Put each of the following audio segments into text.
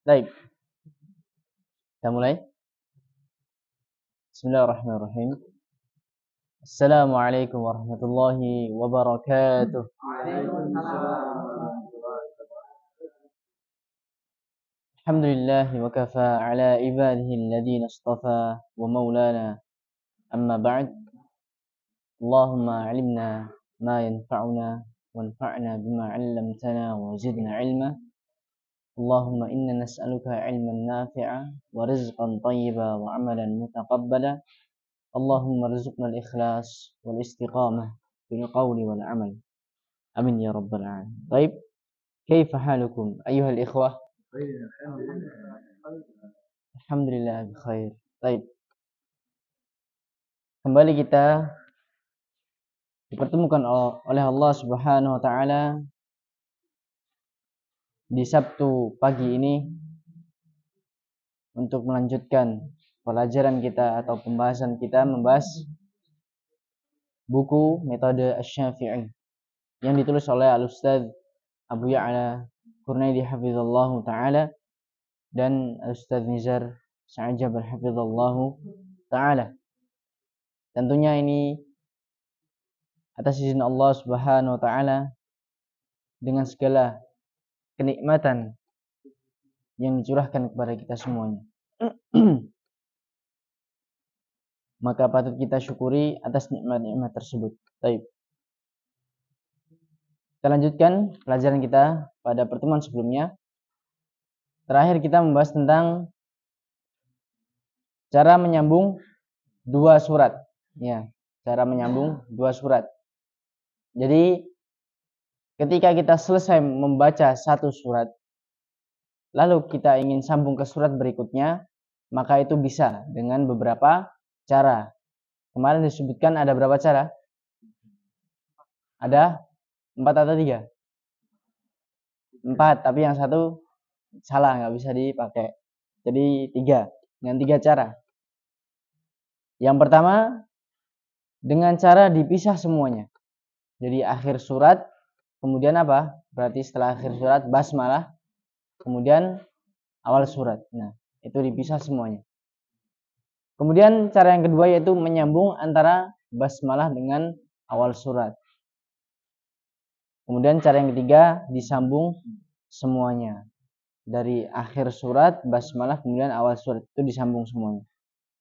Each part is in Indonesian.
Baik, kita mulai. Bismillahirrahmanirrahim. Assalamualaikum warahmatullahi wabarakatuh. Alhamdulillah wa kafa ala ibadihi alladhina istafa wa maulana. Amma ba'd. Allahumma 'allimna ma yanfa'una wanfa'na bima 'allamtana wa zidna 'ilma. Allahumma inna nas'aluka 'ilman nafi'a wa rizqan thayyiba wa 'amalan mutaqabbala. Allahumma rizqna al-ikhlas wal istiqamah fil qawli wal 'amal. Amin ya rabbal alamin. Baik. Kaifa halukum ayyuhal ikhwah? Alhamdulillah bikhair. Baik. Kembali kita dipertemukan oleh Allah Subhanahu wa taala di Sabtu pagi ini untuk melanjutkan pelajaran kita atau pembahasan kita membahas buku Metode Asy-Syafi'i yang ditulis oleh Al-Ustaz Abu Ya'la Qurnaidi hafizallahu taala dan Al-Ustaz Nizar Sa'ajab hafizallahu taala. Tentunya ini atas izin Allah Subhanahu wa taala dengan segala kenikmatan yang dicurahkan kepada kita semuanya. Maka patut kita syukuri atas nikmat-nikmat tersebut. Baik. Kita lanjutkan pelajaran kita pada pertemuan sebelumnya. Terakhir kita membahas tentang cara menyambung dua surat. Ya, cara menyambung dua surat. Jadi ketika kita selesai membaca satu surat, lalu kita ingin sambung ke surat berikutnya, maka itu bisa dengan beberapa cara. Kemarin disebutkan ada berapa cara? Ada 4 atau 3? 4, tapi yang satu salah, nggak bisa dipakai. Jadi 3, dengan 3 cara. Yang pertama, dengan cara dipisah semuanya. Jadi akhir surat, kemudian apa? Berarti setelah akhir surat, basmalah, kemudian awal surat. Nah, itu dipisah semuanya. Kemudian cara yang kedua yaitu menyambung antara basmalah dengan awal surat. Kemudian cara yang ketiga disambung semuanya. Dari akhir surat, basmalah, kemudian awal surat, itu disambung semuanya.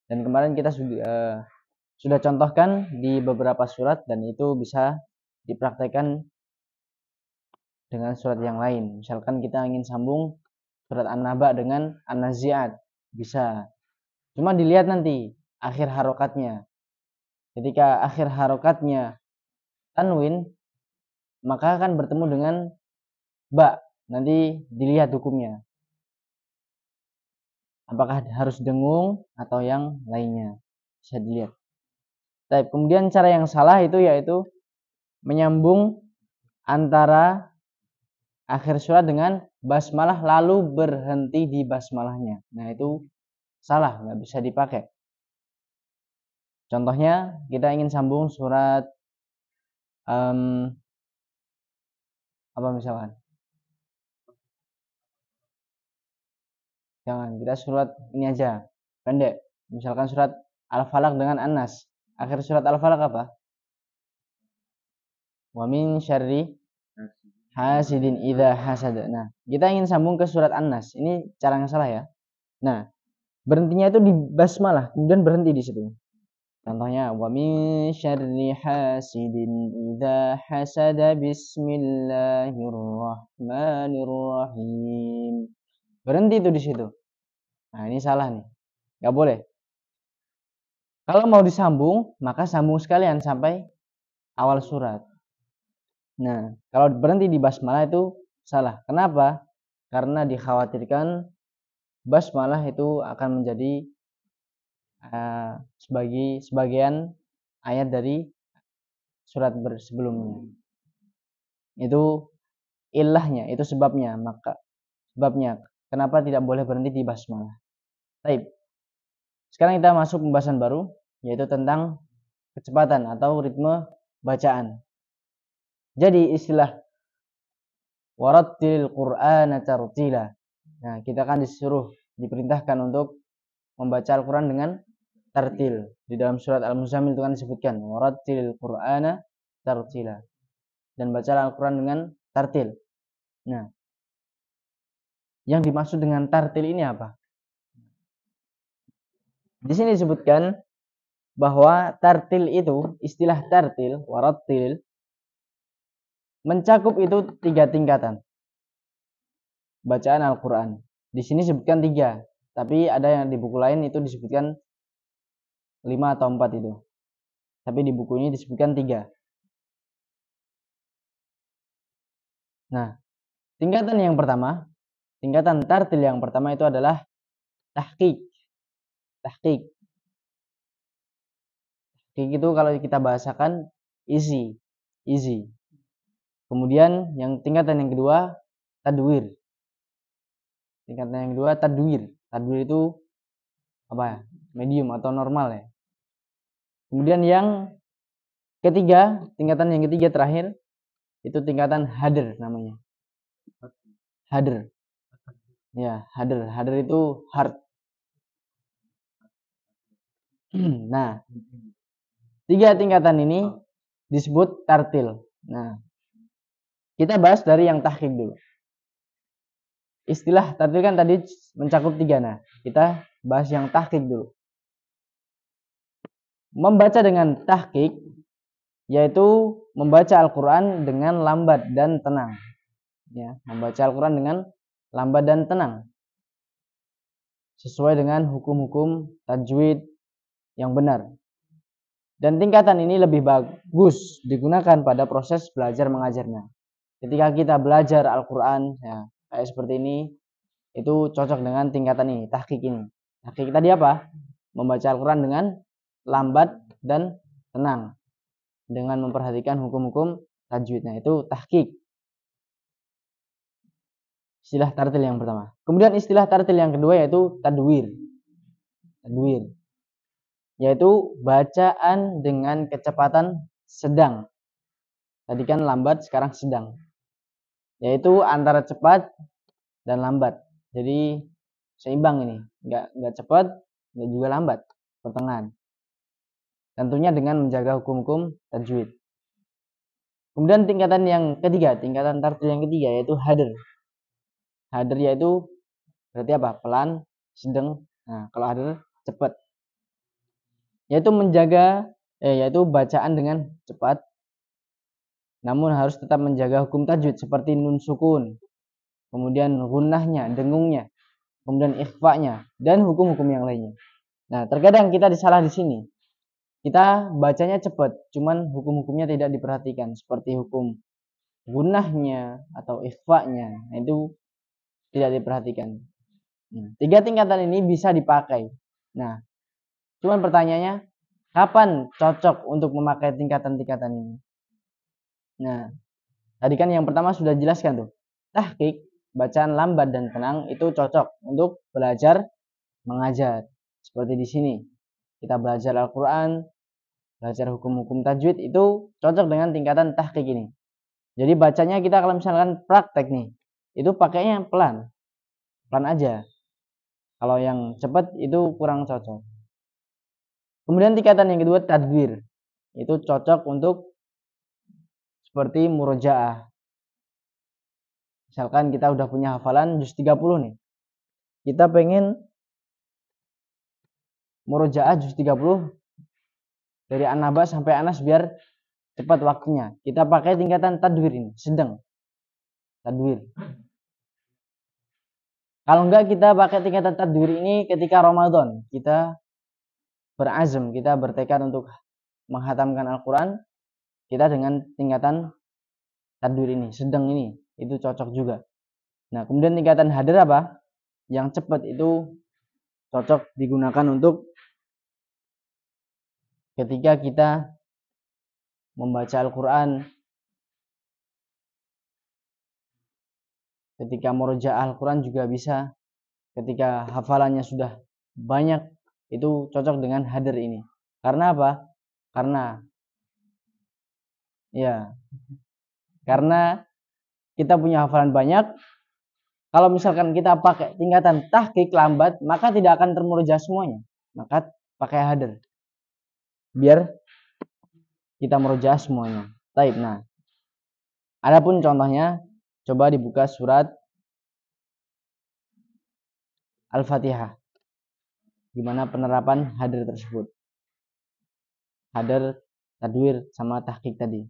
Dan kemarin kita sudah contohkan di beberapa surat dan itu bisa dipraktekkan dengan surat yang lain. Misalkan kita ingin sambung surat An-Naba dengan An-Nazi'at, bisa. Cuma dilihat nanti akhir harokatnya. Ketika akhir harokatnya tanwin, maka akan bertemu dengan ba. Nanti dilihat hukumnya. Apakah harus dengung atau yang lainnya. Bisa dilihat. Tapi kemudian cara yang salah itu yaitu menyambung antara akhir surat dengan basmalah lalu berhenti di basmalahnya. Nah itu salah, nggak bisa dipakai. Contohnya kita ingin sambung surat apa misalkan? Jangan, kita surat ini aja, pendek. Misalkan surat Al-Falaq dengan An-Nas. Akhir surat Al-Falaq apa? Wa min syarri hasidin idza hasad. Nah, kita ingin sambung ke surat An-Nas. Ini cara yang salah ya. Nah, berhentinya itu di basmalah, kemudian berhenti di situ. Contohnya wa min syarri hasidin idza hasada bismillahirrahmanirrahim. Berhenti itu di situ. Nah, ini salah nih. Enggak boleh. Kalau mau disambung, maka sambung sekalian sampai awal surat. Nah, kalau berhenti di basmalah itu salah. Kenapa? Karena dikhawatirkan basmalah itu akan menjadi sebagian ayat dari surat sebelumnya. Itu ilahnya, itu sebabnya. Maka sebabnya kenapa tidak boleh berhenti di basmalah. Baik. Sekarang kita masuk pembahasan baru, yaitu tentang kecepatan atau ritme bacaan. Jadi istilah warattilil Qur'ana tartila. Nah, kita kan diperintahkan untuk membaca Al-Quran dengan tartil. Di dalam surat Al-Muzammil itu kan disebutkan warattilil Qur'ana tartila. Dan baca Al-Quran dengan tartil. Nah, yang dimaksud dengan tartil ini apa? Di sini disebutkan bahwa tartil itu, istilah tartil, warattil, mencakup itu 3 tingkatan bacaan Al-Quran. Di sini disebutkan 3, tapi ada yang di buku lain itu disebutkan 5 atau 4 itu. Tapi di buku ini disebutkan 3. Nah, tingkatan yang pertama, tingkatan tartil yang pertama itu adalah tahqiq. Tahqiq. Tahqiq itu kalau kita bahasakan easy. Kemudian yang tingkatan yang kedua tadwir. Tingkatan yang kedua tadwir. Tadwir itu apa ya? Medium atau normal ya. Kemudian yang ketiga, tingkatan yang ketiga terakhir itu tingkatan hadir namanya. Hadir. Ya, hadir. Hadir itu hard. Nah, 3 tingkatan ini disebut tartil. Nah, kita bahas dari yang tahqiq dulu. Istilah tartil kan tadi mencakup 3. Nah, kita bahas yang tahqiq dulu. Membaca dengan tahqiq yaitu membaca Al-Quran dengan lambat dan tenang. Ya, membaca Al-Quran dengan lambat dan tenang. Sesuai dengan hukum-hukum tajwid yang benar. Dan tingkatan ini lebih bagus digunakan pada proses belajar mengajarnya. Ketika kita belajar Al-Quran, ya, kayak seperti ini, itu cocok dengan tingkatan ini, tahqiq ini. Tahqiq tadi apa? Membaca Al-Quran dengan lambat dan tenang, dengan memperhatikan hukum-hukum tajwidnya, itu tahqiq. Istilah tartil yang pertama. Kemudian istilah tartil yang kedua yaitu tadwir. Tadwir. Yaitu bacaan dengan kecepatan sedang. Tadi kan lambat, sekarang sedang. Yaitu antara cepat dan lambat. Jadi seimbang ini, nggak cepat, nggak juga lambat, pertengahan. Tentunya dengan menjaga hukum-hukum tajwid. Kemudian tingkatan yang ketiga, tingkatan tartil yang ketiga yaitu hadir. Hadir yaitu berarti apa? Pelan, sedang. Nah, kalau hadir cepat. Yaitu yaitu bacaan dengan cepat. Namun harus tetap menjaga hukum tajwid seperti nun sukun, kemudian gunnahnya, dengungnya, kemudian ikhfa'nya, dan hukum-hukum yang lainnya. Nah, terkadang kita disalah di sini. Kita bacanya cepat, cuman hukum-hukumnya tidak diperhatikan, seperti hukum gunnahnya atau ikhfa'nya. Nah, itu tidak diperhatikan. Nah, 3 tingkatan ini bisa dipakai. Nah, cuman pertanyaannya, kapan cocok untuk memakai tingkatan-tingkatan ini? Nah, tadi kan yang pertama sudah jelaskan tuh. Tahqiq, bacaan lambat dan tenang itu cocok untuk belajar mengajar. Seperti di sini. Kita belajar Al-Quran, belajar hukum-hukum tajwid itu cocok dengan tingkatan tahqiq ini. Jadi bacanya kita kalau misalkan praktek nih, itu pakainya pelan. Pelan aja. Kalau yang cepat itu kurang cocok. Kemudian tingkatan yang kedua tadwir. Itu cocok untuk seperti murojaah. Misalkan kita udah punya hafalan juz 30 nih. Kita pengen murojaah juz 30 dari An-Naba sampai Anas biar cepat waktunya. Kita pakai tingkatan tadwir ini, sedang. Tadwir. Kalau enggak kita pakai tingkatan tadwir ini ketika Ramadan. Kita berazam, kita bertekad untuk menghatamkan Al-Quran. Kita dengan tingkatan tadwir ini, sedang ini, itu cocok juga. Nah, kemudian tingkatan hadir apa? Yang cepat itu cocok digunakan untuk ketika kita membaca Al-Quran, ketika murojaah Al-Quran juga bisa, ketika hafalannya sudah banyak, itu cocok dengan hadir ini. Karena apa? Karena kita punya hafalan banyak. Kalau misalkan kita pakai tingkatan tahqiq lambat, maka tidak akan termurojaah semuanya. Maka pakai hadir. Biar kita murojaah semuanya. Baik, nah. Adapun contohnya, coba dibuka surat Al-Fatihah. Gimana penerapan hadir tersebut? Hadir, tadwir, sama tahqiq tadi.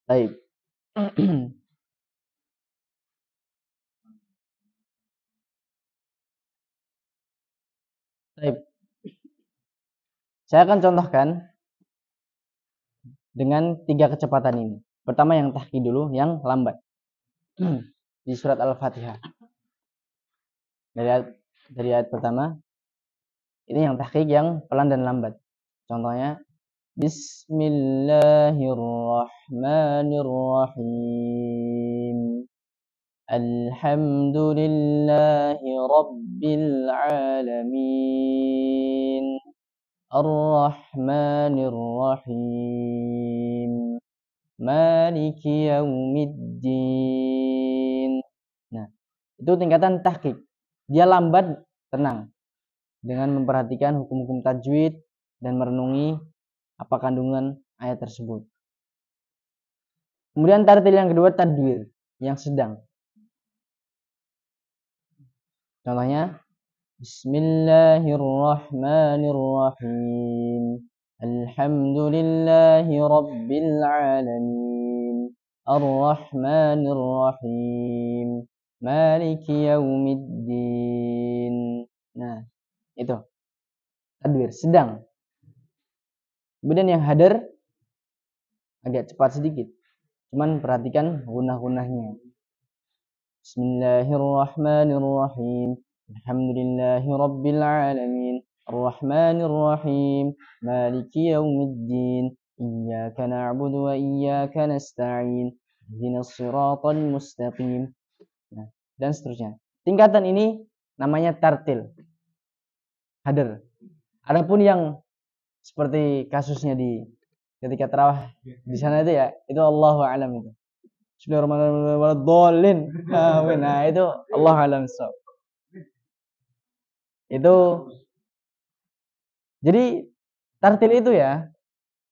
Baik. Baik. Saya akan contohkan dengan 3 kecepatan ini. Pertama yang tahqiq dulu, yang lambat. Di surat Al-Fatihah. Dari ayat pertama, ini yang tahqiq yang pelan dan lambat. Contohnya, Bismillahirrahmanirrahim. Alhamdulillahi Rabbil Alamin. Ar-Rahmanir-Rahim. Maliki Yaumiddin. Nah, itu tingkatan tahqiq. Dia lambat, tenang. Dengan memperhatikan hukum-hukum tajwid dan merenungi apa kandungan ayat tersebut. Kemudian tartil yang kedua, tadwir, yang sedang. Contohnya, Bismillahirrahmanirrahim. Alhamdulillahi Rabbil Alamin. Ar-Rahmanir-Rahim. Maliki Yaumiddin. Nah, itu. Tadwir, sedang. Kemudian yang hadir, agak cepat sedikit. Cuman perhatikan gunah-gunahnya. Bismillahirrahmanirrahim. Alhamdulillahi Rabbil Alamin. Ar-Rahmanir-Rahim. Maliki Yaumiddin. Iyyaka na'budu wa iyyaka nasta'in. Ihdinas siratal mustaqim. Nah, dan seterusnya. Tingkatan ini namanya tartil. Hadir. Adapun yang seperti kasusnya di ketika tarawih di sana itu ya, itu Allahu a'lam itu. Bismillahirrahmanirrahim. Nah, itu Allahu a'lam. Itu jadi tartil itu ya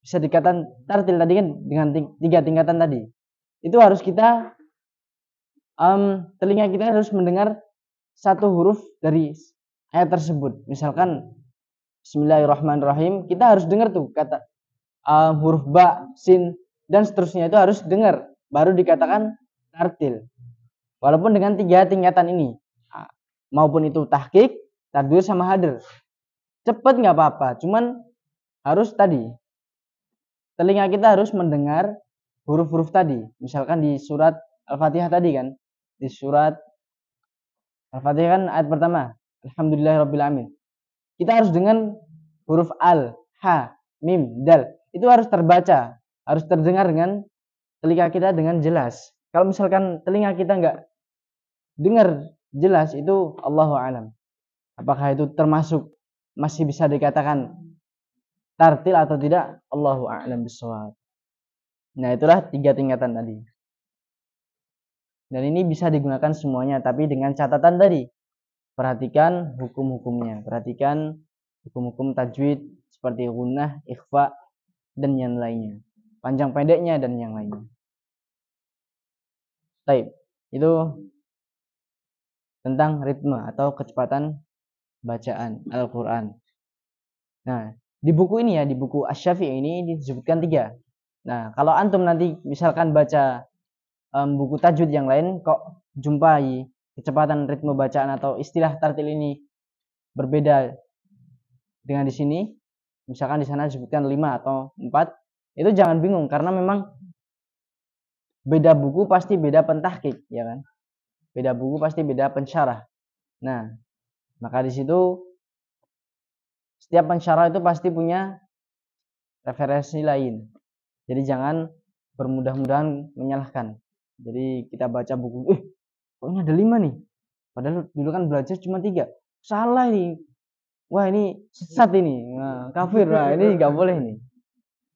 bisa dikatakan tartil tadi kan dengan 3 tingkatan tadi. Itu harus kita telinga kita harus mendengar satu huruf dari ayat tersebut. Misalkan Bismillahirrahmanirrahim, kita harus dengar tuh kata huruf ba, sin dan seterusnya itu harus dengar baru dikatakan tartil. Walaupun dengan 3 tingkatan ini, maupun itu tahqiq, tadwir sama hadir. Cepat nggak apa-apa, cuman harus tadi telinga kita harus mendengar huruf-huruf tadi. Misalkan di surat Al-Fatihah tadi kan, di surat Al-Fatihah kan ayat pertama, Alhamdulillahirabbil alamin. Kita harus dengan huruf al, ha, mim, dal. Itu harus terbaca, harus terdengar dengan telinga kita dengan jelas. Kalau misalkan telinga kita nggak dengar jelas, itu Allahu a'lam. Apakah itu termasuk masih bisa dikatakan tartil atau tidak? Allahu a'lam bishawab. Nah, itulah 3 tingkatan tadi. Dan ini bisa digunakan semuanya, tapi dengan catatan tadi. Perhatikan hukum-hukumnya, perhatikan hukum-hukum tajwid seperti gunnah, ikhfa, dan yang lainnya. Panjang pendeknya dan yang lainnya. Baik, itu tentang ritme atau kecepatan bacaan Al-Quran. Nah, di buku ini ya, di buku Asy-Syafi'i ini disebutkan 3. Nah, kalau antum nanti misalkan baca buku tajwid yang lain, kok jumpai kecepatan ritme bacaan atau istilah tartil ini berbeda dengan di sini, misalkan di sana disebutkan 5 atau 4, itu jangan bingung karena memang beda buku pasti beda pentahqiq, ya kan? Beda buku pasti beda pensyarah. Nah, maka di situ setiap pensyarah itu pasti punya referensi lain. Jadi jangan bermudah-mudahan menyalahkan. Jadi kita baca buku, pokoknya ada 5 nih. Padahal dulu kan belajar cuma 3. Salah ini. Wah, ini sesat ini. Nah, kafir. Nah, ini nggak boleh nih.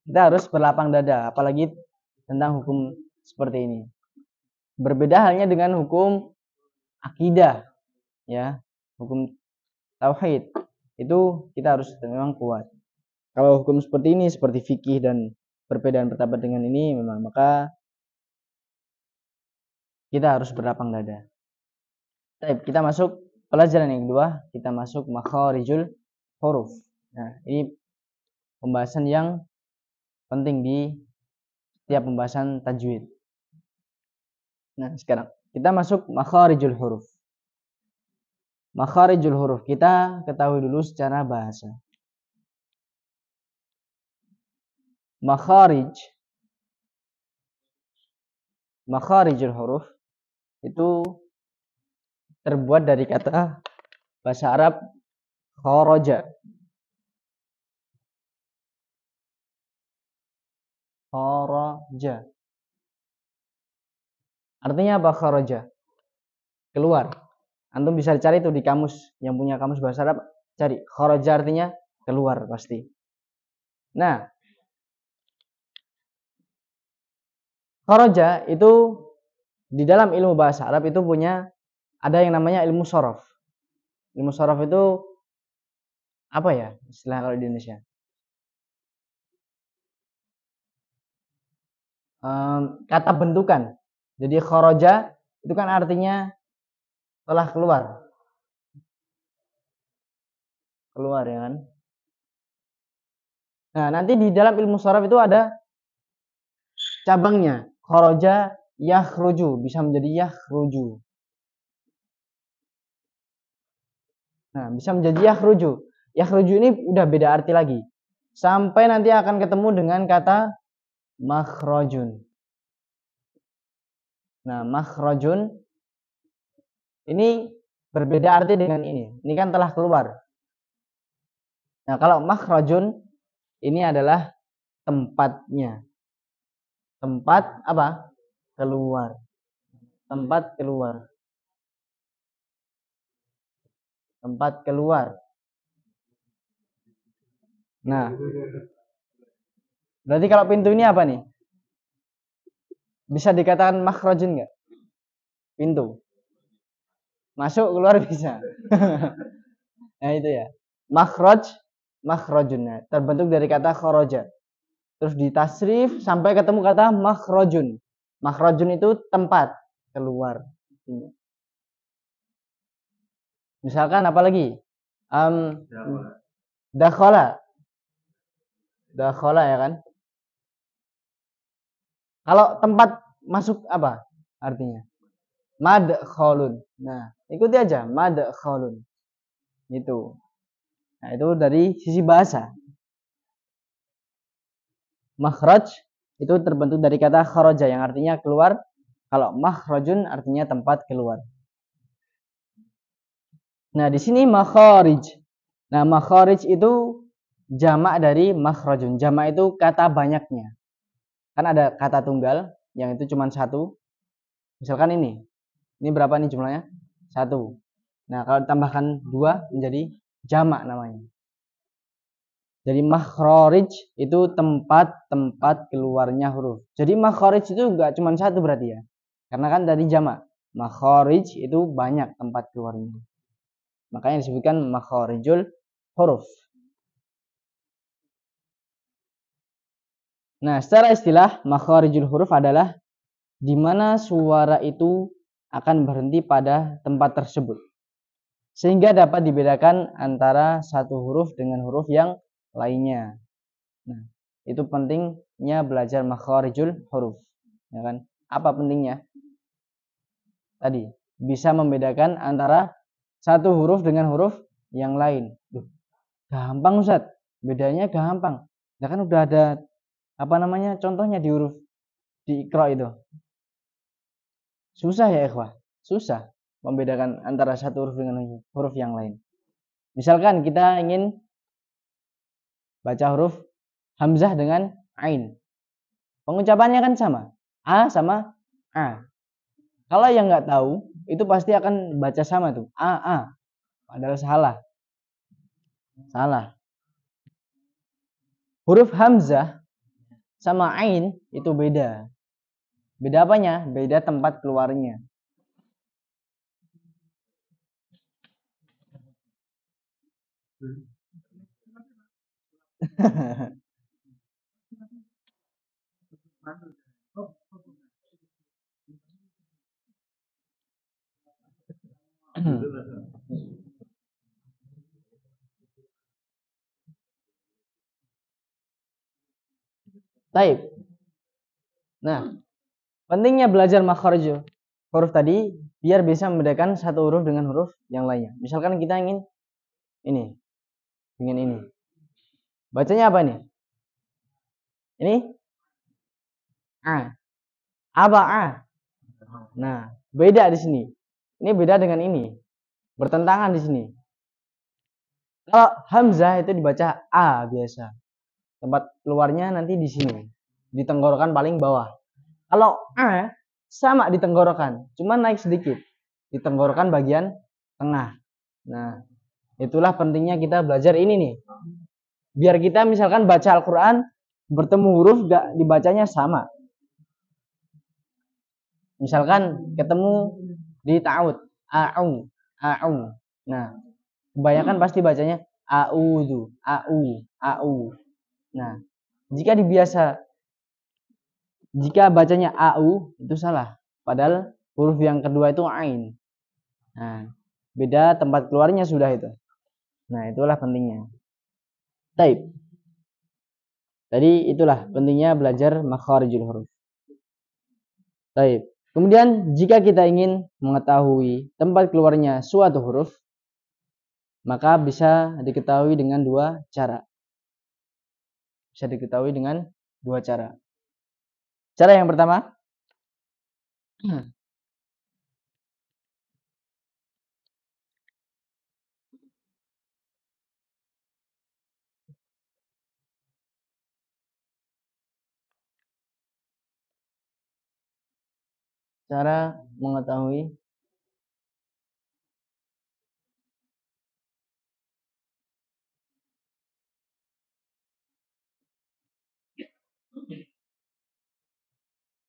Kita harus berlapang dada, apalagi tentang hukum seperti ini. Berbeda halnya dengan hukum akidah, ya, hukum tauhid, itu kita harus memang kuat. Kalau hukum seperti ini, seperti fikih dan perbedaan pendapat dengan ini, memang maka kita harus berlapang dada. Baik, kita masuk pelajaran yang kedua, kita masuk makharijul huruf. Nah, ini pembahasan yang penting di setiap pembahasan tajwid. Nah, sekarang kita masuk makharijul huruf. Makharijul huruf kita ketahui dulu secara bahasa. Makharijul huruf itu terbuat dari kata bahasa Arab kharaja. Kharaja. Artinya apa kharaja? Keluar. Antum bisa cari itu di kamus, yang punya kamus bahasa Arab, cari kharaja artinya keluar pasti. Nah, kharaja itu di dalam ilmu bahasa Arab itu punya ada yang namanya ilmu shorof. Ilmu shorof itu apa ya istilah kalau di Indonesia? Kata bentukan. Jadi kharaja itu kan artinya telah keluar. Keluar ya kan? Nah, nanti di dalam ilmu shorof itu ada cabangnya. Kharaja yakhruju, bisa menjadi yakhruju. Nah, bisa menjadi yakhruju. Yakhruju ini udah beda arti lagi. Sampai nanti akan ketemu dengan kata makhrajun. Nah, makhrajun ini berbeda arti dengan ini. Ini kan telah keluar. Nah, kalau makhrajun ini adalah tempatnya. Tempat apa? Keluar. Tempat keluar. Tempat keluar. Nah, berarti kalau pintu ini apa nih? Bisa dikatakan makhrajun nggak? Pintu. Masuk keluar bisa. Nah itu ya. Makhraj, makhrajun. Terbentuk dari kata kharaja. Terus ditasrif sampai ketemu kata makhrajun. Makhrajun itu tempat keluar. Misalkan apa lagi? Dakhala. Dakhala ya kan? Kalau tempat masuk apa artinya? Madkhalun. Nah, ikuti aja madkhalun. Itu. Nah, itu dari sisi bahasa. Makhraj itu terbentuk dari kata kharaja yang artinya keluar. Kalau makhrajun artinya tempat keluar. Nah, di sini makharij. Nah, makharij itu jamak dari makhrajun. Jamak itu kata banyaknya. Kan ada kata tunggal yang itu cuma satu. Misalkan ini. Ini berapa nih jumlahnya? 1. Nah, kalau ditambahkan 2 menjadi jamak namanya. Jadi makharij itu tempat-tempat keluarnya huruf. Jadi makharij itu enggak cuma satu berarti ya. Karena kan dari jamak. Makharij itu banyak tempat keluarnya. Makanya disebutkan makharijul huruf. Nah, secara istilah makharijul huruf adalah di mana suara itu akan berhenti pada tempat tersebut. Sehingga dapat dibedakan antara satu huruf dengan huruf yang lainnya. Nah, itu pentingnya belajar makharijul huruf. Ya kan? Apa pentingnya? Tadi, bisa membedakan antara satu huruf dengan huruf yang lain. Gampang Ustaz. Bedanya gampang. Nah kan udah ada contohnya di huruf di Iqra itu. Susah ya ikhwah. Susah membedakan antara satu huruf dengan huruf yang lain. Misalkan kita ingin baca huruf hamzah dengan ain. Pengucapannya kan sama. A sama A. Kalau yang nggak tahu, itu pasti akan baca sama tuh. A. Padahal salah. Salah. Huruf hamzah sama ain itu beda. Beda apanya? Beda tempat keluarnya. Taib. Nah, pentingnya belajar makhraj huruf tadi biar bisa membedakan satu huruf dengan huruf yang lainnya. Misalkan kita ingin ini, ingin ini. Bacanya apa nih? Ini A. Apa A? Nah, beda di sini. Ini beda dengan ini. Bertentangan di sini. Kalau hamzah itu dibaca A biasa. Tempat keluarnya nanti di sini. Di tenggorokan paling bawah. Kalau A sama di tenggorokan, cuma naik sedikit. Di tenggorokan bagian tengah. Nah, itulah pentingnya kita belajar ini nih. Biar kita misalkan baca Al-Quran, bertemu huruf gak dibacanya sama. Misalkan ketemu di ta'ud, a'u, a'u. Nah, kebanyakan pasti bacanya a'udhu, a'u, a'u. Nah, jika bacanya a'u itu salah. Padahal huruf yang kedua itu ain. Nah, beda tempat keluarnya sudah itu. Nah, itulah pentingnya. Taib. Tadi itulah pentingnya belajar makharijul huruf. Taib. Kemudian jika kita ingin mengetahui tempat keluarnya suatu huruf, maka bisa diketahui dengan dua cara. Bisa diketahui dengan dua cara. Cara yang pertama, cara mengetahui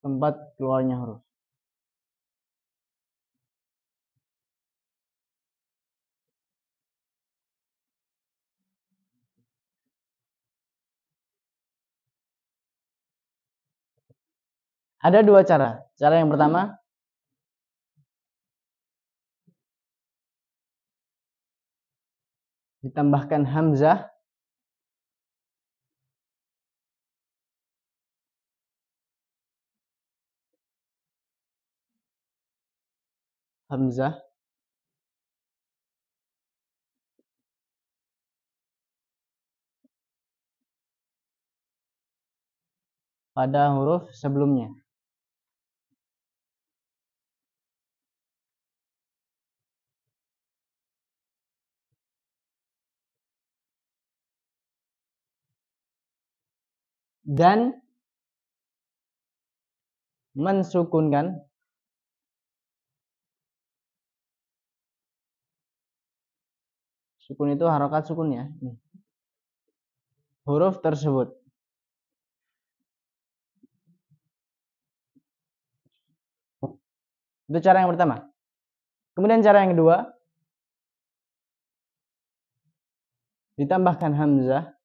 tempat keluarnya huruf. Ada dua cara. Cara yang pertama, ditambahkan hamzah pada huruf sebelumnya. Dan mensukunkan sukun itu harokat sukun ya. Huruf tersebut. Itu cara yang pertama. Kemudian cara yang kedua, ditambahkan hamzah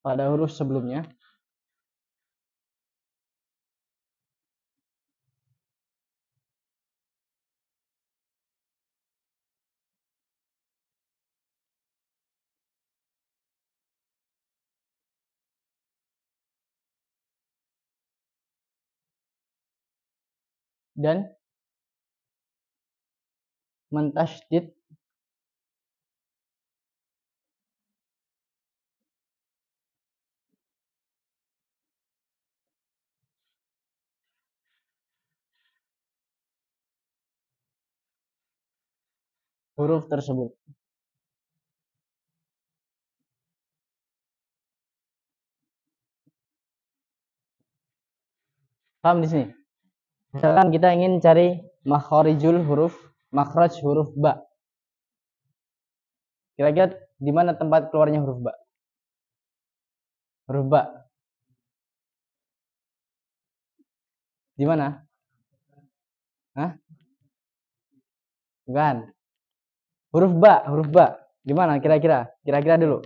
pada huruf sebelumnya. Dan mentasydid huruf tersebut. Paham di sini? Misalkan kita ingin cari makhraj huruf ba. Kira-kira di mana tempat keluarnya huruf ba? Huruf ba. Di mana? Hah? Bukan. Huruf ba, huruf ba. Di mana kira-kira? Kira-kira dulu.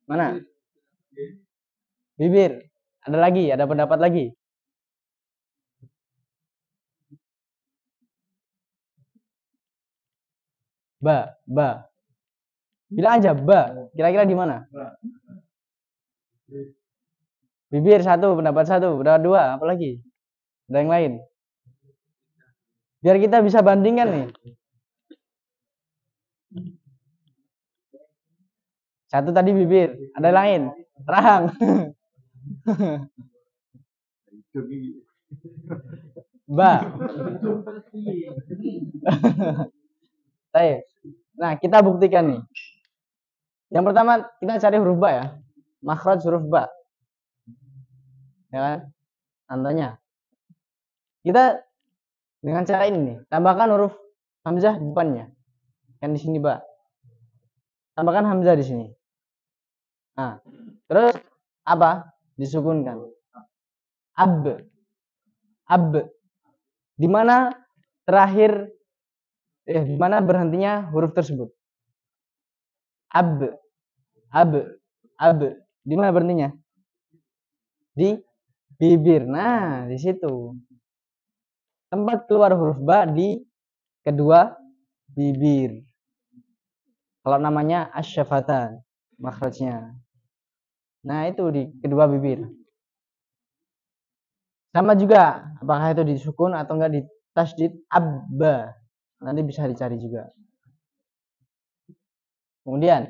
Mana? Bibir. Ada lagi, ada pendapat lagi. Ba, ba. Bilang aja ba. Kira-kira di mana? Bibir satu, pendapat satu, pendapat dua, apa lagi? Ada yang lain? Biar kita bisa bandingkan nih. Satu tadi bibir, ada yang lain? Rahang. Ba. Baik. Nah, kita buktikan nih. Yang pertama kita cari huruf ba ya. Makhraj huruf ba. Ya kan? Contohnya. Kita dengan cara ini nih, tambahkan huruf hamzah di depannya. Kan di sini ba. Tambahkan hamzah di sini. Nah, terus apa? Disukunkan. Ab. Ab. Di mana terakhir di mana berhentinya huruf tersebut? Ab. Ab. Ab. Di mana berhentinya? Di bibir. Nah, di situ. Tempat keluar huruf ba di kedua bibir. Kalau namanya asyafatan makhrajnya. Nah, itu di kedua bibir. Sama juga, apakah itu disukun atau enggak di tasydid abba. Nanti bisa dicari juga. Kemudian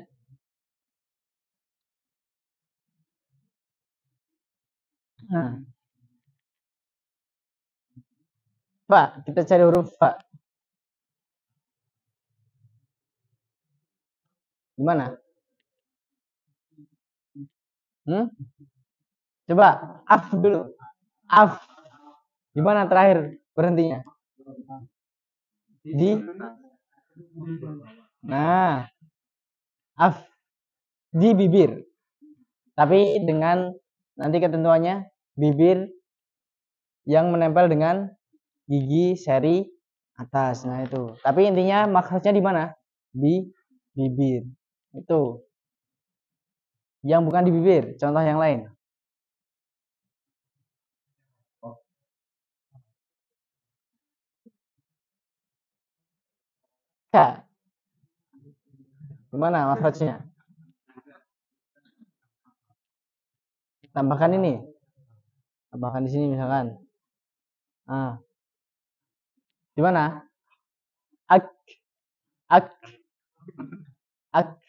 nah, fa, kita cari huruf fa. Gimana? Coba af dulu. Af. Gimana terakhir berhentinya? Di. Nah, af di bibir. Tapi dengan nanti ketentuannya bibir yang menempel dengan gigi seri atas. Nah, itu. Tapi intinya makhrajnya di mana? Di bibir. Itu. Yang bukan di bibir, contoh yang lain. Ya. Gimana makhrajnya? Tambahkan ini. Tambahkan di sini misalkan. Ah. Di mana? Ak. Ak. Ak.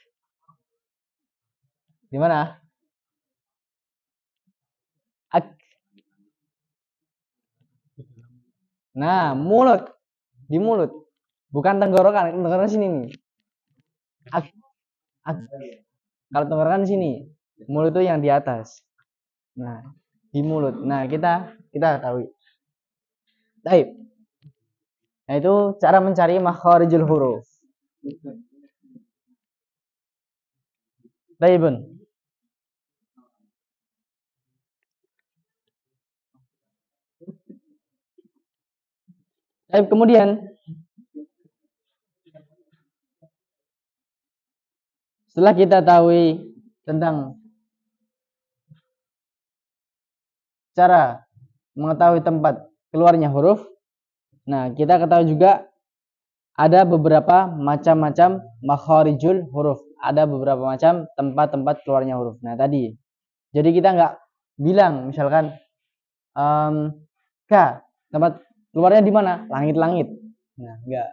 Di mana? Ak. Nah, mulut. Di mulut. Bukan tenggorokan, tenggorokan sini nih. Ak. Ak. Kalau tenggorokan sini, mulut itu yang di atas. Nah, di mulut. Nah, kita tahu. Baik. Nah, itu cara mencari makharijul huruf. Baik, Bun. Baik, kemudian setelah kita tahu tentang cara mengetahui tempat keluarnya huruf, nah kita ketahui juga ada beberapa macam-macam makharijul huruf, ada beberapa macam tempat-tempat keluarnya huruf. Nah tadi, jadi kita nggak bilang misalkan K, tempat keluarnya di mana? Langit-langit. Nah enggak,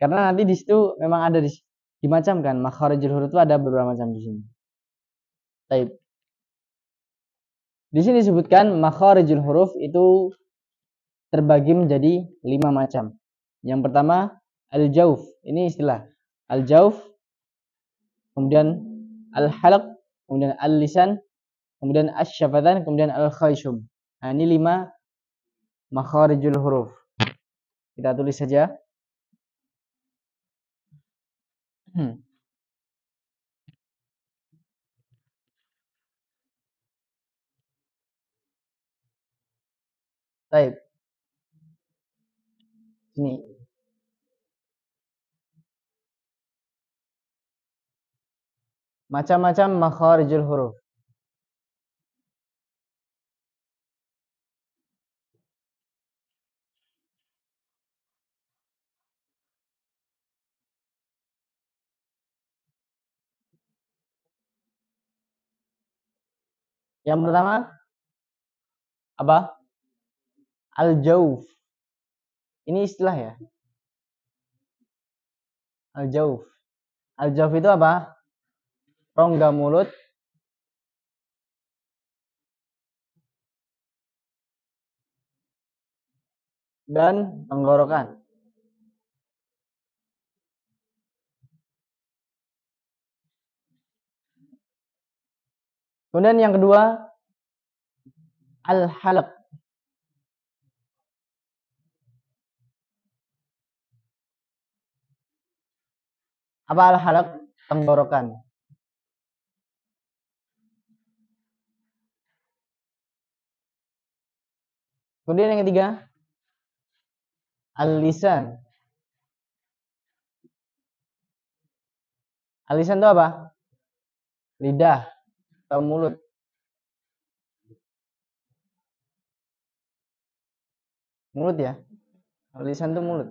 karena nanti di situ memang ada dimacamkan makharijul huruf itu ada beberapa macam di sini. Baik. Di sini disebutkan makharijul huruf itu terbagi menjadi 5 macam. Yang pertama al-jauf, ini istilah. Al-jauf, kemudian al-halq, kemudian al-lisan, kemudian asy-syafathan, kemudian al-khayshum. Nah, ini 5 makharijul huruf. Kita tulis saja. Baik, sini. Macam-macam makharijul huruf. Yang pertama apa? Al-jauf. Ini istilah ya. Al-jauf. Al-jauf itu apa? Rongga mulut dan tenggorokan. Kemudian yang kedua, al-halaq. Apa al-halaq? Tenggorokan. Kemudian yang ketiga, al-lisan. Al-lisan itu apa? Lidah atau mulut. Mulut ya. Al-lisan itu mulut.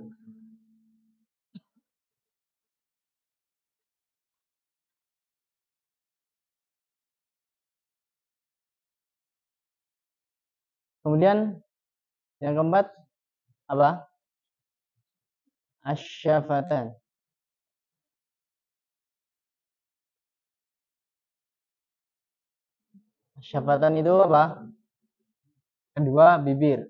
Kemudian yang keempat apa? Asyafatan. Asyafatan itu apa? Kedua bibir.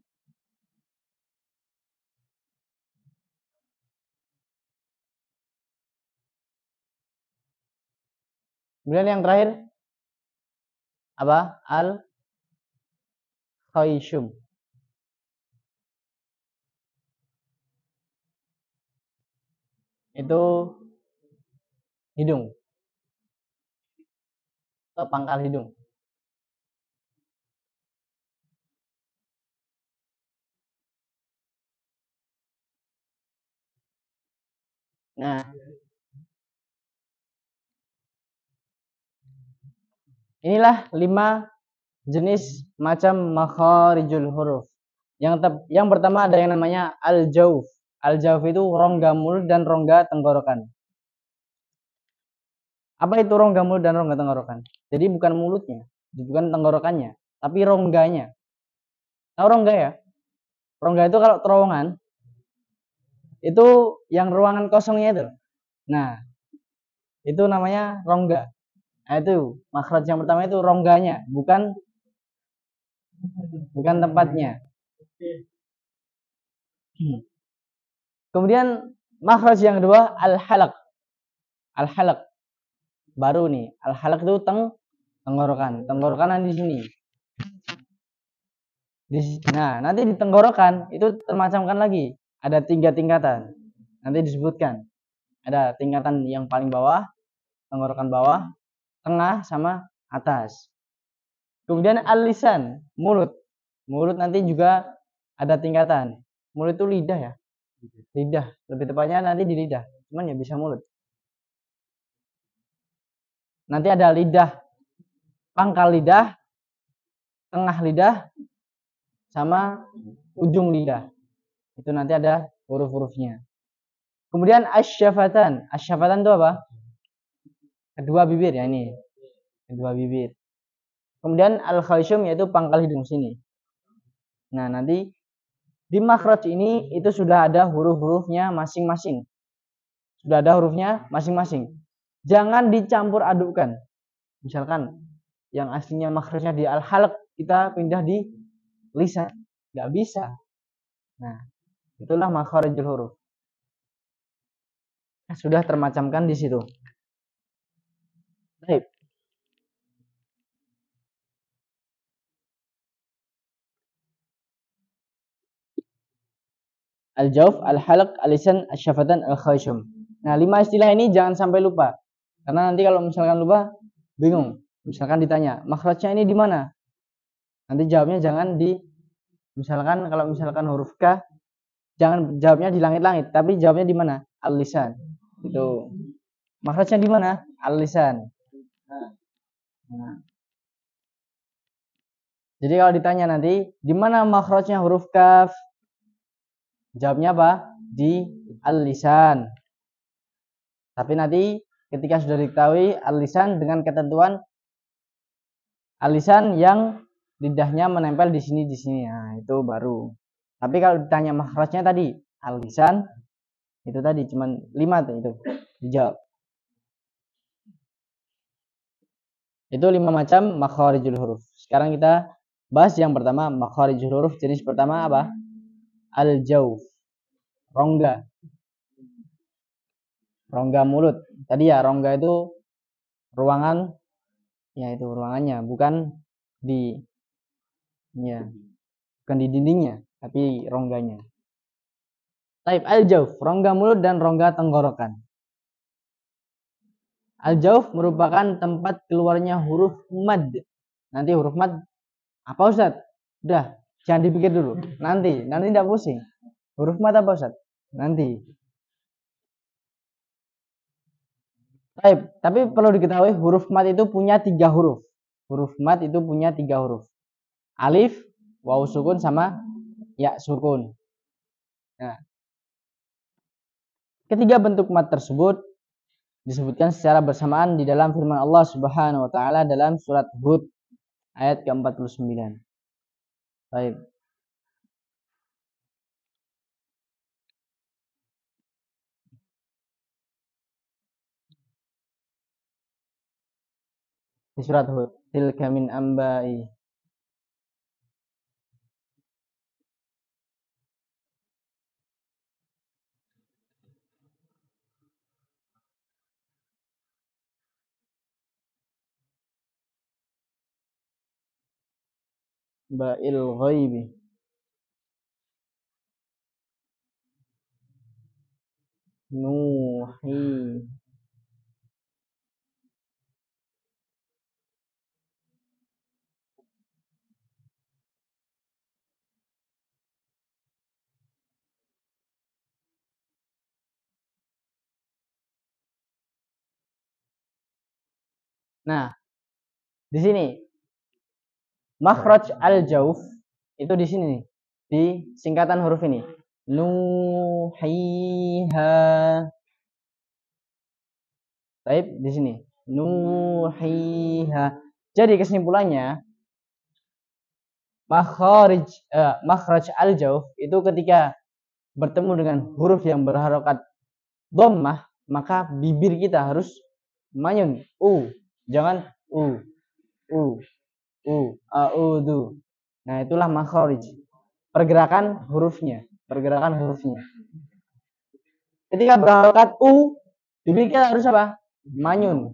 Kemudian yang terakhir apa? Al-khayshum. Itu hidung. Atau pangkal hidung. Nah, inilah 5 jenis macam makharijul huruf. Yang pertama ada yang namanya al-jauf. Al-jauf itu rongga mulut dan rongga tenggorokan. Apa itu rongga mulut dan rongga tenggorokan? Jadi bukan mulutnya, bukan tenggorokannya, tapi rongganya. Tahu rongga ya? Rongga itu kalau terowongan, itu yang ruangan kosongnya itu. Nah, itu namanya rongga. Nah, itu makhraj yang pertama itu rongganya, bukan tempatnya. Kemudian makhraj yang kedua al-halaq. Al-halaq. Baru nih, al-halaq itu tenggorokan. Tenggorokan di sini. Nah, nanti di tenggorokan itu termacamkan lagi. Ada 3 tingkatan. Nanti disebutkan. Ada tingkatan yang paling bawah, tenggorokan bawah, tengah, sama atas. Kemudian al-lisan, mulut. Mulut nanti juga ada tingkatan. Mulut itu lidah ya. Lidah, lebih tepatnya nanti di lidah. Cuman ya bisa mulut. Nanti ada lidah, pangkal lidah, tengah lidah, sama ujung lidah. Itu nanti ada huruf-hurufnya. Kemudian asyafatan. Asyafatan itu apa? Kedua bibir ya ini. Kedua bibir. Kemudian al-khayshum yaitu pangkal hidung sini. Nah, nanti di makhraj ini itu sudah ada huruf-hurufnya masing-masing. Sudah ada hurufnya masing-masing. Jangan dicampur adukkan. Misalkan yang aslinya makhrajnya di al-halq, kita pindah di lisan. Nggak bisa. Nah, itulah makharijul huruf. Sudah termacamkan di situ. Baik. Al-jauf, al-halq, al-lisan, al-syafatan, al-khayshum. Nah, 5 istilah ini jangan sampai lupa. Karena nanti kalau misalkan lupa, bingung. Misalkan ditanya, makhrajnya ini di mana? Nanti jawabnya jangan di, misalkan kalau misalkan huruf K, jangan jawabnya di langit-langit, tapi jawabnya di mana? Al-lisan. Itu. Makhrajnya di mana? Al-lisan. Nah. Jadi kalau ditanya nanti, di mana makhrajnya huruf kaf? Jawabnya apa? Di al-lisan. Tapi nanti ketika sudah diketahui al-lisan dengan ketentuan al-lisan yang lidahnya menempel di sini. Nah, itu baru. Tapi kalau ditanya makhrajnya tadi al-lisan, itu tadi cuman 5 tuh itu dijawab. Itu 5 macam makharijul huruf. Sekarang kita bahas yang pertama, makharijul huruf. Jenis pertama apa? Al-jauf. Rongga. Rongga mulut. Tadi ya, rongga itu ruangan, ya itu ruangannya, bukan di, ya, bukan di dindingnya, tapi rongganya. Taib al-jauf, rongga mulut dan rongga tenggorokan. Al-jauf merupakan tempat keluarnya huruf mad. Nanti huruf mad apa Ustaz? Udah, jangan dipikir dulu. Nanti tidak pusing. Huruf mad apa Ustaz? Nanti. Tapi perlu diketahui huruf mad itu punya 3 huruf. Huruf mad itu punya 3 huruf. Alif, waw sukun sama ya sukun. Nah, ketiga bentuk mad tersebut disebutkan secara bersamaan di dalam firman Allah Subhanahu wa taala dalam surat Hud ayat ke-49. Baik. Di surat Hud, tilka min ambai ba'il ghaibi. Nuhi. Nah, di sini makhraj al-jauf itu di sini nih, di singkatan huruf ini. Nuhiha. Baik, di sini. Nuhiha. Jadi kesimpulannya makhraj al-jauf itu ketika bertemu dengan huruf yang berharokat dhammah, maka bibir kita harus manyun. Jangan a'udhu. Nah, itulah makhraj. Pergerakan hurufnya. Ketika berharokat bibir kita harus apa? Manyun.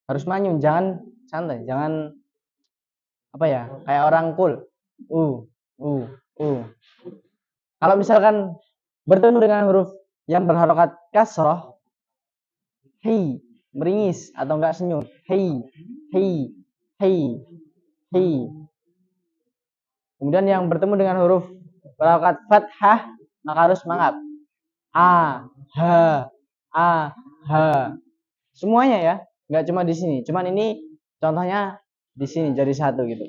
Harus manyun, jangan santai, jangan apa ya, kayak orang cool. Kalau misalkan bertemu dengan huruf yang berharokat kasroh, hi, meringis atau enggak senyum, hi. Kemudian yang bertemu dengan huruf berharokat fathah, maka harus mangap. Ha. Semuanya ya, nggak cuma di sini. Cuman ini contohnya di sini jadi satu gitu.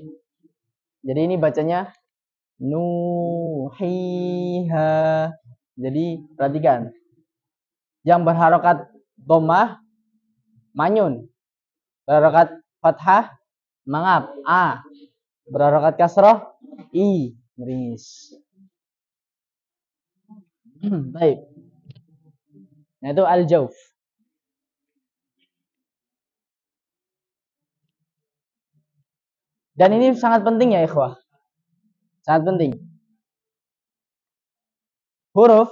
Jadi ini bacanya nuhiha. Jadi perhatikan. Yang berharokat dhammah manyun. Berharokat fathah mangap. Berharokat kasroh meringis. Baik. Nah, itu al-jauf. Dan ini sangat penting ya ikhwah. Sangat penting. Huruf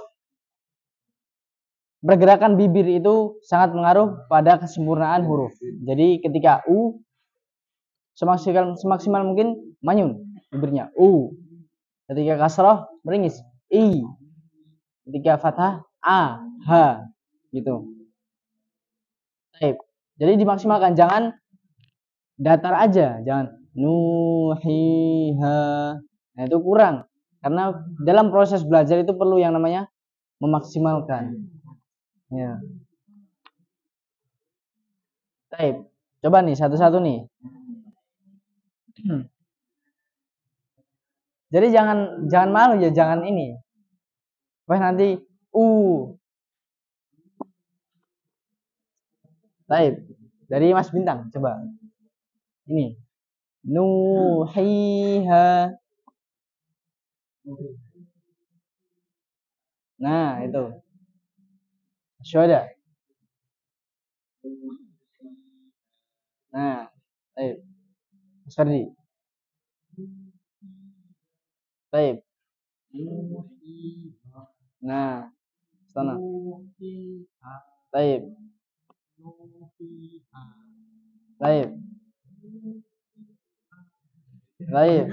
pergerakan bibir itu sangat mengaruh pada kesempurnaan huruf. Jadi ketika semaksimal mungkin manyun bibirnya. Ketika kasroh meringis. Ketika fathah a, ha gitu. Baik. Jadi dimaksimalkan, jangan datar aja, jangan nuhiha. Nah, itu kurang. Karena dalam proses belajar itu perlu yang namanya memaksimalkan. Ya. Baik. Coba nih satu-satu nih. Jadi jangan malu ya, jangan ini. Wah nanti Baik. Dari Mas Bintang coba. Ini. Nuhiha. Nah, itu. Syuhada. Nah, baik. Mas Ferdi. Baik. Nah, sana. Baik. Baik. Baik.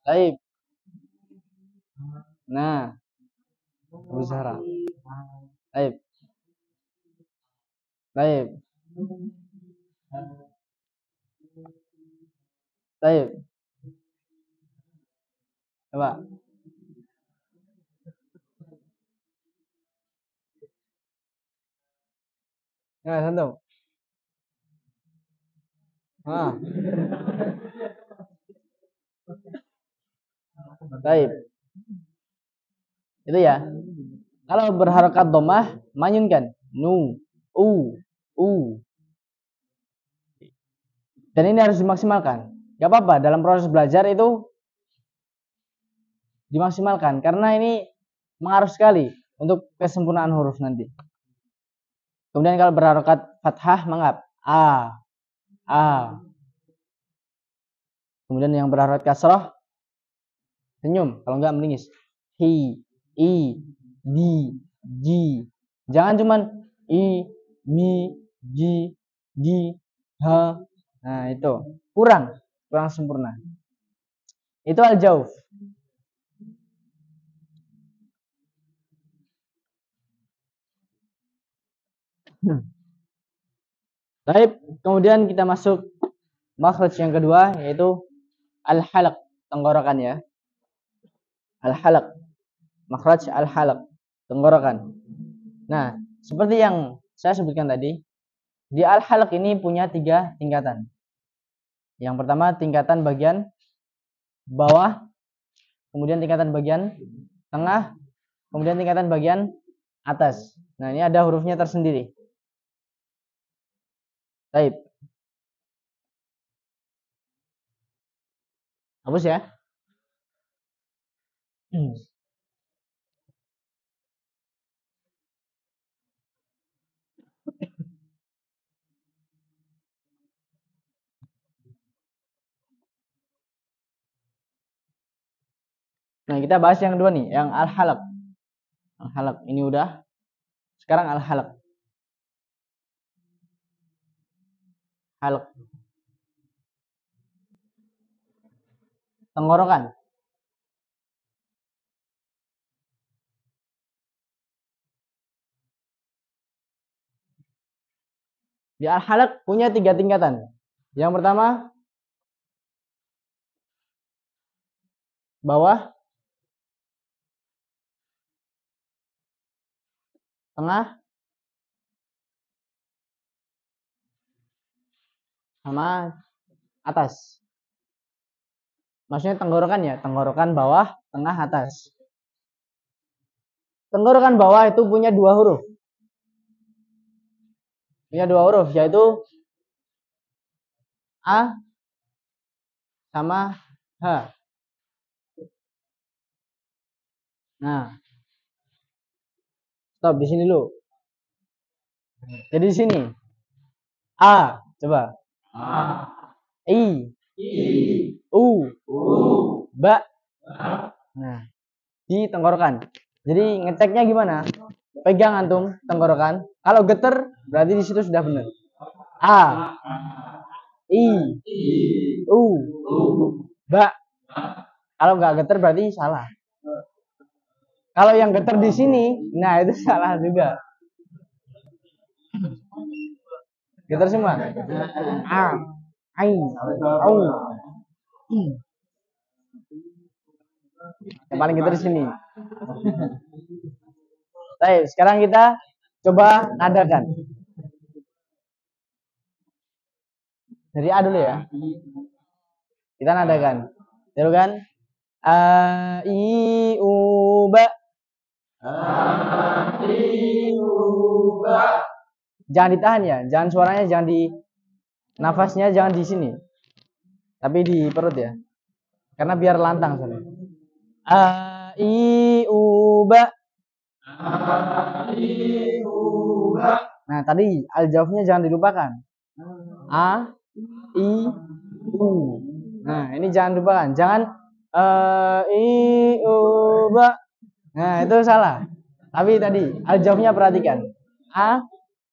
Baik. Nah, Abu Zahra. Baik. Baik. Baik. Coba. Ya, satu. Ah. Baik. Itu ya. Kalau berharokat domah, manyunkan. Nu, u. Dan ini harus dimaksimalkan. Gak apa-apa, dalam proses belajar itu dimaksimalkan. Karena ini mengaruh sekali untuk kesempurnaan huruf nanti. Kemudian kalau berharokat fathah, mengap. A. Kemudian yang berharokat kasroh, senyum. Kalau enggak melingis. Hi, i, di, ji. Jangan cuman i, mi, ji, di, ha. Nah itu kurang sempurna. Itu al-jauf. Baik, kemudian kita masuk makhraj yang kedua, yaitu al-halaq, tenggorokan ya. Al-halaq, makhraj al-halaq, tenggorokan. Nah, seperti yang saya sebutkan tadi, di al-halaq ini punya 3 tingkatan. Yang pertama tingkatan bagian bawah, kemudian tingkatan bagian tengah, kemudian tingkatan bagian atas. Nah, ini ada hurufnya tersendiri. Baik. Hapus ya. Nah, kita bahas yang kedua nih, yang al-halaq. Al-halaq ini udah. Sekarang al-halaq. Halaq. Tenggorokan. Di al-halaq punya 3 tingkatan. Yang pertama bawah, tengah, sama atas. Maksudnya tenggorokan ya, tenggorokan bawah, tengah, atas. Tenggorokan bawah itu punya 2 huruf. Punya 2 huruf, yaitu A sama H. Nah, stop di sini dulu. Jadi di sini A, coba. A. I. U. Ba. Nah, di tenggorokan. Jadi ngeteknya gimana? Pegang antum tenggorokan. Kalau geter berarti di situ sudah benar. A. I. U. Ba. Kalau nggak getar berarti salah. Kalau yang getar di sini, nah itu salah juga. Getar semua. A, ai, au. Yang paling getar di sini. Baik, sekarang kita coba nadakan. Dari A dulu ya. Kita nadakan. Terus kan? A, I, U, ba. A, I, U, ba. Jangan ditahan ya. Jangan suaranya, jangan di nafasnya jangan di sini. Tapi di perut ya. Karena biar lantang soalnya. A, I, U, ba. A, I, U, ba. Nah, tadi al-jawfnya jangan dilupakan. A, I, U. Nah, ini jangan lupakan. Jangan I, U, ba. Nah, itu salah. Tapi tadi al-jawfnya perhatikan. A,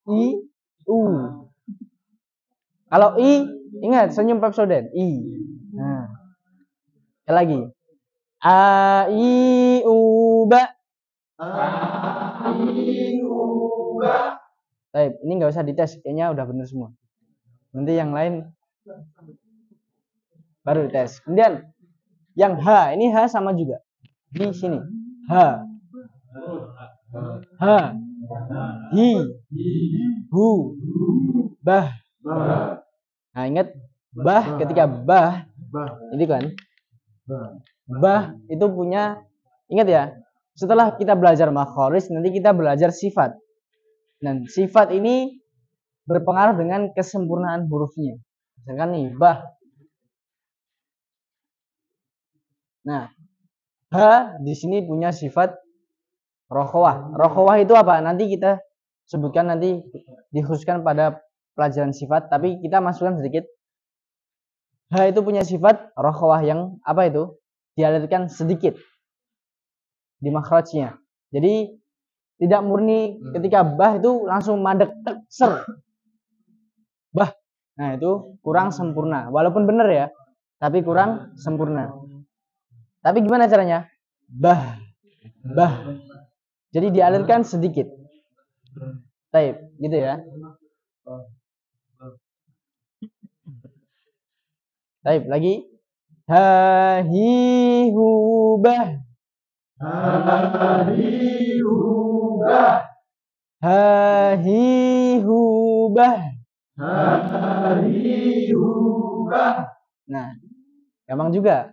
I, U. Kalau I, ingat senyum Pepsodent. I. Nah. Sekali lagi. A, I, U, ba. A, I, U, ba. Baik, ini nggak usah dites. Kayaknya udah bener semua. Nanti yang lain baru dites. Kemudian yang H, ini H sama juga. Di sini. H. H. Hi. Hu. Bah. Nah, ingat bah ketika bah itu kan. Bah itu punya, ingat ya. Setelah kita belajar makhoris, nanti kita belajar sifat. Dan sifat ini berpengaruh dengan kesempurnaan hurufnya. Misalkan nih, bah. Nah, H di sini punya sifat rokhawah. Rokhawah itu apa? Nanti kita sebutkan, nanti dikhususkan pada pelajaran sifat. Tapi kita masukkan sedikit. H itu punya sifat rokhawah yang apa itu? Dialirkan sedikit di makhrajnya. Jadi tidak murni ketika bah itu langsung madek tek ser. Bah. Nah, itu kurang sempurna. Walaupun benar ya, tapi kurang sempurna. Tapi gimana caranya? Bah. Bah. Jadi dialirkan sedikit. Taib, gitu ya. Taib, lagi. Ha, hi, hu, bah. Ha, hi, hu, bah. Ha, hi, hu, bah. Ha, hi, hu, bah. Nah, gampang juga.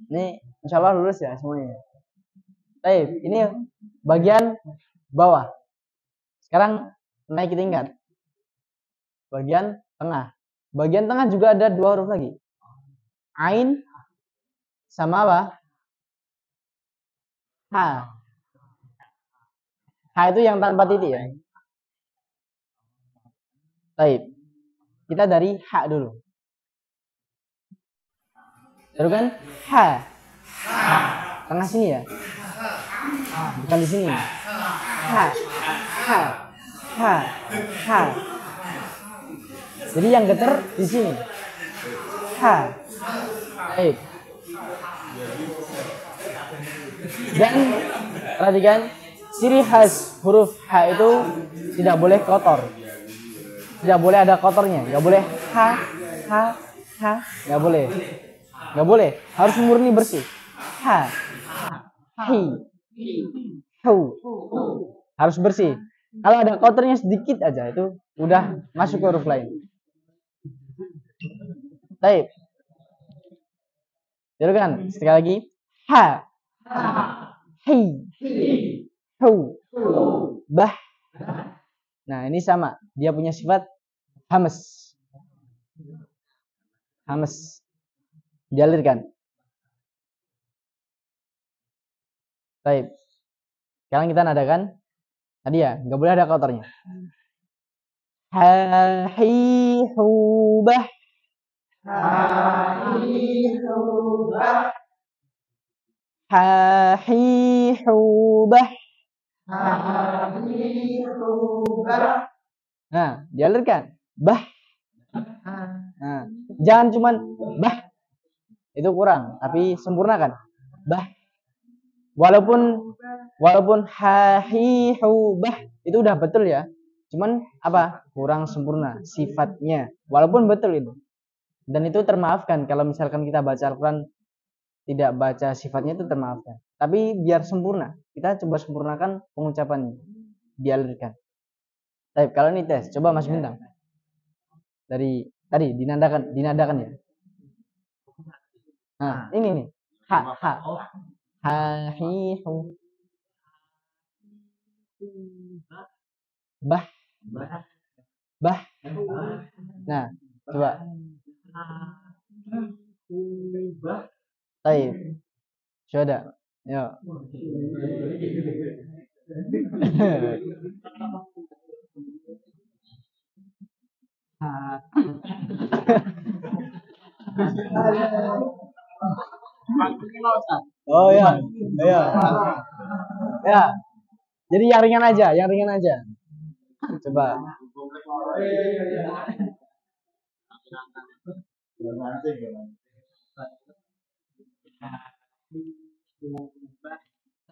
Ini insya Allah lulus ya semuanya. Taib, ini bagian bawah. Sekarang naik tingkat. Bagian tengah. Bagian tengah juga ada dua huruf lagi. Ain sama apa? H. H itu yang tanpa titik ya. Taib. Kita dari H dulu. Terus kan H. Tengah sini ya. Bukan di sini. H. H. H. H. Jadi yang getar di sini. H. Baik. Dan perhatikan ciri khas huruf H itu tidak boleh kotor. Tidak boleh ada kotornya. Nggak boleh H. H. H. Nggak boleh. Nggak boleh. Harus murni bersih. H. Hi. Hu. Harus bersih. Kalau ada kotornya sedikit aja itu udah masuk ke huruf lain. Baik. Teruskan sekali lagi. H. Hi. Hu. Bah. Nah, ini sama. Dia punya sifat hamas. Hamas. Dialirkan. Baik. Sekarang kita nadakan. Tadi ya, nggak boleh ada kotornya. Ha, hi, hu, bah. Ha, hi, hu, bah. Ha, hi, hu, bah. Ha, hi, hu, bah. Nah, dialirkan. Bah. Nah, jangan cuman bah. itu kurang, tapi sempurnakan. Bah, walaupun hahihu bah itu udah betul ya, cuman apa, kurang sempurna sifatnya, walaupun betul itu. Dan itu termaafkan kalau misalkan kita baca Al-Quran tidak baca sifatnya, itu termaafkan. Tapi biar sempurna, kita coba sempurnakan pengucapannya, dialirkan. Tapi kalau ini tes, coba Mas Bintang dari tadi dinadakan ya. Nah ini nih, hahihu bah. Nah coba. Baik, sudah. Yo. Oh ya, ya, ya. Jadi yang ringan aja, Coba.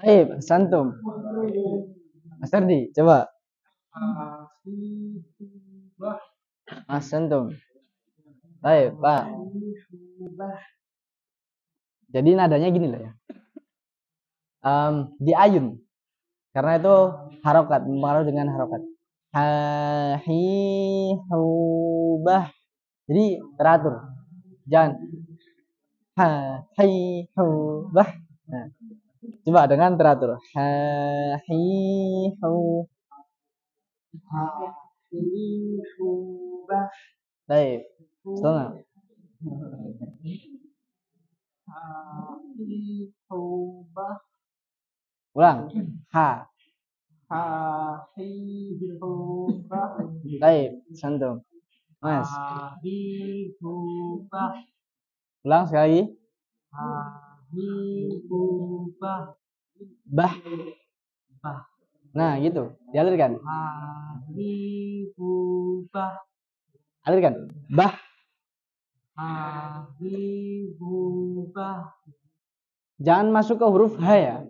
Baik, santum. Mas Ardi, coba. Mas santum. Baik, Pak. Jadi nadanya gini loh ya. Di ayun. Karena itu harokat, mempengaruhi dengan harokat. Hahihubah. Jadi teratur. Jangan hahihubah. Nah, coba dengan teratur. Hahihubah. Baik. Setelah. Hahihubah. Ulang. Baik, santum. Mas. Ulang sekali lagi. Bah. Nah, gitu. Dialirkan. Alirkan. Bah. Jangan masuk ke huruf H ya.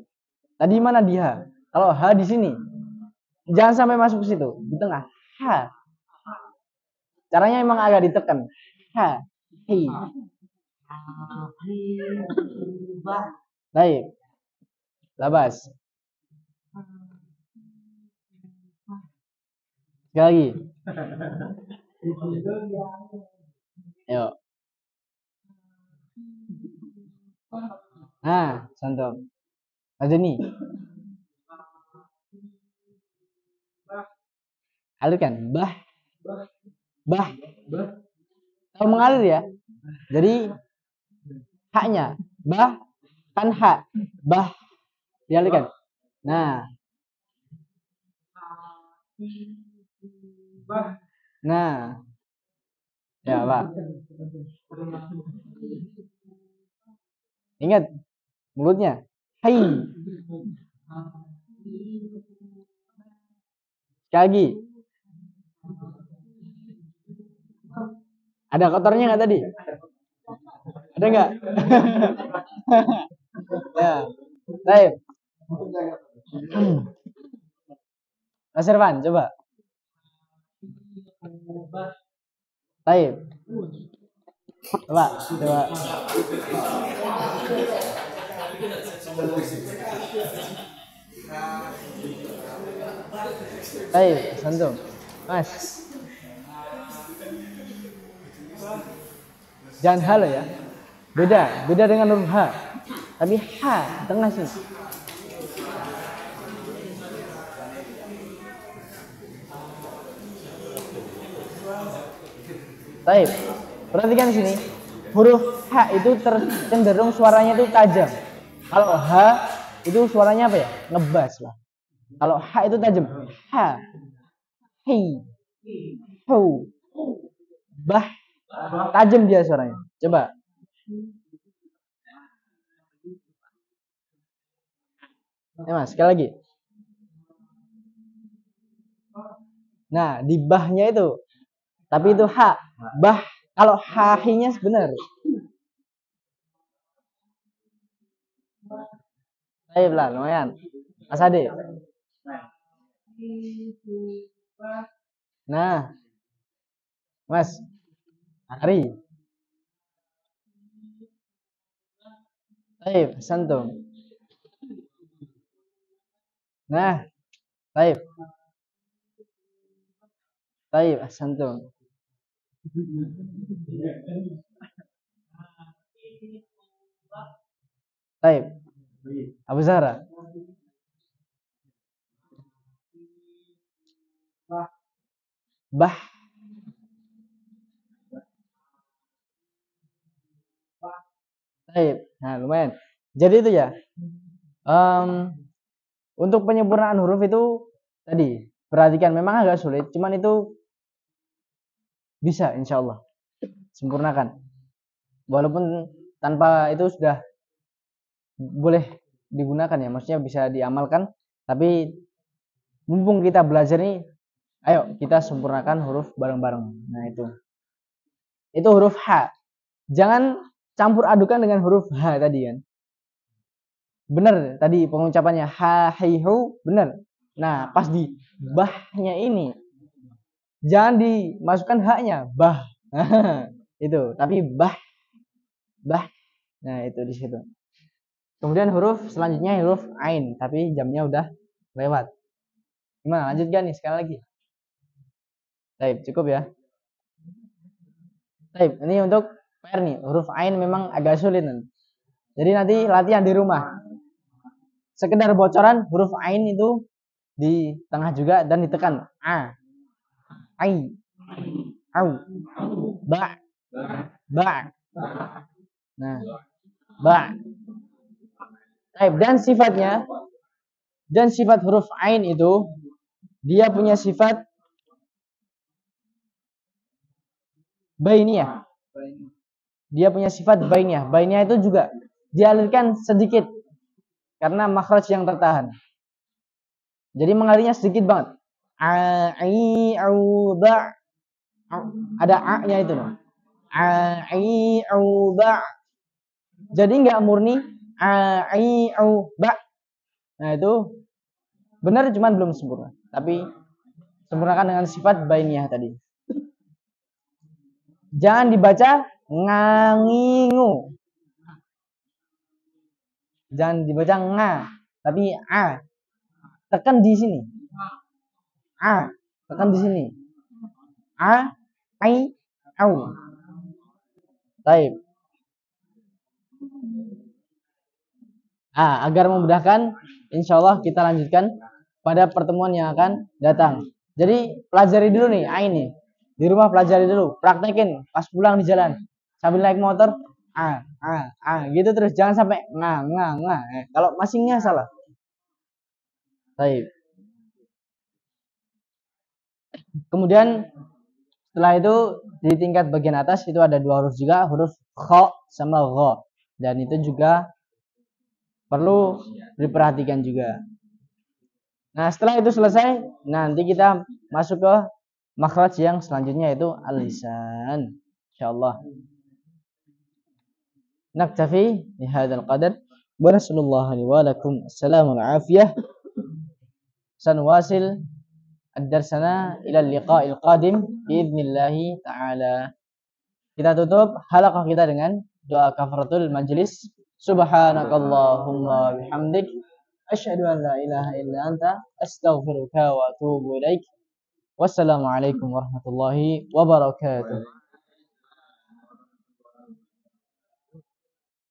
Tadi mana di H? Kalau H di sini. Jangan sampai masuk ke situ, di tengah. H. Caranya emang agak ditekan. H. Hi. Baik. Labas. Sekali lagi. Yuk. Nah, santum. Ada nih. Alirkan. Bah. Kalau mengalir ya. Jadi haknya bah kan hak. Bah. Dialirkan. Nah. Nah. Ya, Pak. Ingat mulutnya. Hai. Sekali lagi. Ada kotornya nggak tadi? Ada nggak? Ya. Baik. Mas Irfan, coba. Baik. Coba. Baik, santum. Mas. Jangan H loh ya. Beda dengan huruf H. Tapi H tengah sini. Baik. Perhatikan di sini. Huruf H itu cenderung suaranya itu tajam. Kalau H itu suaranya apa ya? Ngebas lah. Kalau H itu tajam. H. Hi. Hu. Bah. Tajam dia suaranya. Coba. Ya Mas, sekali lagi. Nah, di bahnya itu. Tapi itu H. Bah. Kalau H-nya benar. Baik lah, lumayan. Mas Ade. Nah, Mas Ari. Baik, santum. Nah, baik. Baik, santum. Baik. Abu Zahra. Bah. Baik. Nah, lumayan. Jadi itu ya. Untuk penyempurnaan huruf itu tadi perhatikan memang agak sulit, cuman itu bisa insya Allah sempurnakan. Walaupun tanpa itu sudah boleh digunakan ya, maksudnya bisa diamalkan. Tapi mumpung kita belajar nih, ayo kita sempurnakan huruf bareng-bareng. Nah itu huruf H. Jangan campur adukan dengan huruf H tadi kan. Bener tadi pengucapannya ha hi hu bener. Nah pas di bahnya ini jangan dimasukkan haknya bah. Itu tapi bah. Nah itu di situ. Kemudian huruf selanjutnya huruf ain, tapi jamnya udah lewat. Gimana lanjut gak nih sekali lagi? Baik, cukup ya. Baik, ini untuk PR nih, huruf ain memang agak sulit nanti. Jadi nanti latihan di rumah. Sekedar bocoran huruf ain itu di tengah juga dan ditekan a, ai, au, ba, ba. Nah, ba. Dan sifat huruf ain itu dia punya sifat bainiyah. Dia punya sifat bainiyah. Bainiyah itu juga dialirkan sedikit karena makhraj yang tertahan. Jadi mengalirnya sedikit banget. A, ai, au, ba. Ada a-nya itu loh. A, ai, au, ba. Jadi nggak murni a, ai, au, ba. Nah itu benar cuman belum sempurna. Tapi sempurnakan dengan sifat bainiyah tadi. Jangan dibaca ngangingu. Jangan dibaca nga, tapi a. Tekan di sini. A, tekan di sini. A, ai, au. Baik. Agar memudahkan, insya Allah kita lanjutkan pada pertemuan yang akan datang. Jadi pelajari dulu nih, ini di rumah pelajari dulu, praktekin pas pulang di jalan sambil naik motor, gitu terus, jangan sampai nga. Kalau masingnya salah. Baik. Kemudian setelah itu di tingkat bagian atas itu ada dua huruf juga, huruf kha sama gha, dan itu juga perlu diperhatikan juga. Nah setelah itu selesai, nanti kita masuk ke makhraj yang selanjutnya yaitu al-lisan. Insyaallah. Naktafi bihadzal qadar. Wa nasallallahu li wa lakum assalamul afiyah. Sanwasil ad-darsana ila liqa'il qadim biidznillah ta'ala. Kita tutup halaqah kita dengan doa kafaratul majlis. Subhanakallahumma bihamdik asyhadu an la ilaha illa anta astaghfiruka wa atubu ilaik. Wassalamualaikum warahmatullahi wabarakatuh.